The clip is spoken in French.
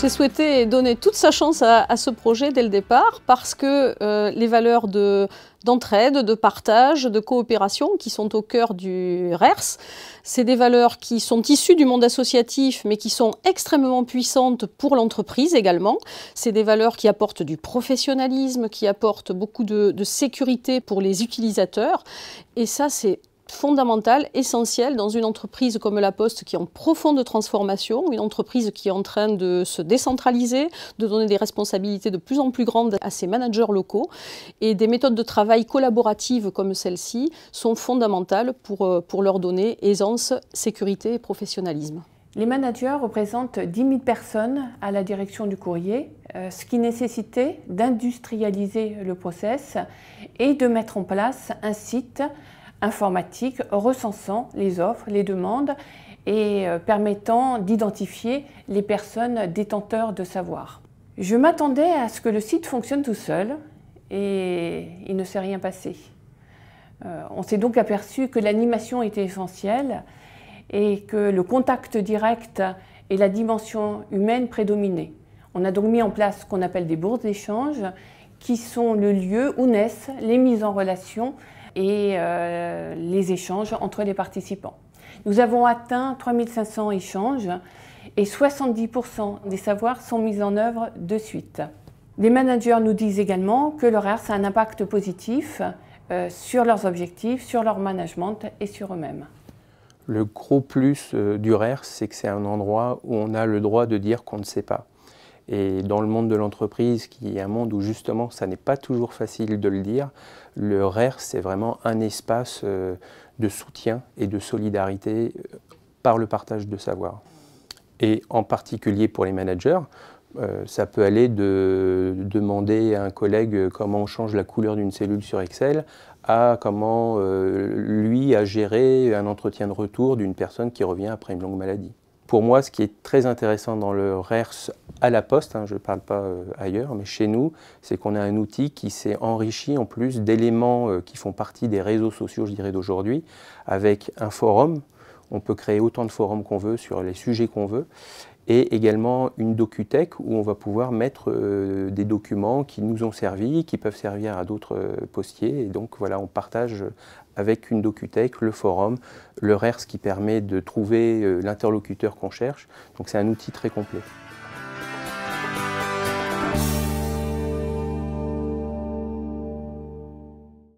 J'ai souhaité donner toute sa chance à ce projet dès le départ parce que les valeurs d'entraide, de partage, de coopération qui sont au cœur du RERS, c'est des valeurs qui sont issues du monde associatif mais qui sont extrêmement puissantes pour l'entreprise également. C'est des valeurs qui apportent du professionnalisme, qui apportent beaucoup de sécurité pour les utilisateurs et ça c'est fondamental, essentiel dans une entreprise comme La Poste qui est en profonde transformation, une entreprise qui est en train de se décentraliser, de donner des responsabilités de plus en plus grandes à ses managers locaux. Et des méthodes de travail collaboratives comme celle-ci sont fondamentales pour leur donner aisance, sécurité et professionnalisme. Les managers représentent 10 000 personnes à la direction du courrier, ce qui nécessitait d'industrialiser le process et de mettre en place un site informatique recensant les offres, les demandes et permettant d'identifier les personnes détenteurs de savoir. Je m'attendais à ce que le site fonctionne tout seul et il ne s'est rien passé. On s'est donc aperçu que l'animation était essentielle et que le contact direct et la dimension humaine prédominaient. On a donc mis en place ce qu'on appelle des bourses d'échange qui sont le lieu où naissent les mises en relation et les échanges entre les participants. Nous avons atteint 3500 échanges et 70% des savoirs sont mis en œuvre de suite. Les managers nous disent également que le RERS a un impact positif sur leurs objectifs, sur leur management et sur eux-mêmes. Le gros plus du RERS, c'est que c'est un endroit où on a le droit de dire qu'on ne sait pas. Et dans le monde de l'entreprise, qui est un monde où justement ça n'est pas toujours facile de le dire, le RERS c'est vraiment un espace de soutien et de solidarité par le partage de savoir. Et en particulier pour les managers, ça peut aller de demander à un collègue comment on change la couleur d'une cellule sur Excel à comment lui a géré un entretien de retour d'une personne qui revient après une longue maladie. Pour moi, ce qui est très intéressant dans le RERS à La Poste, je ne parle pas ailleurs, mais chez nous, c'est qu'on a un outil qui s'est enrichi en plus d'éléments qui font partie des réseaux sociaux, je dirais, d'aujourd'hui, avec un forum. On peut créer autant de forums qu'on veut sur les sujets qu'on veut, et également une docuthèque où on va pouvoir mettre des documents qui nous ont servi, qui peuvent servir à d'autres postiers. Et donc voilà, on partage avec une docuthèque, le forum, le RERS qui permet de trouver l'interlocuteur qu'on cherche. Donc c'est un outil très complet.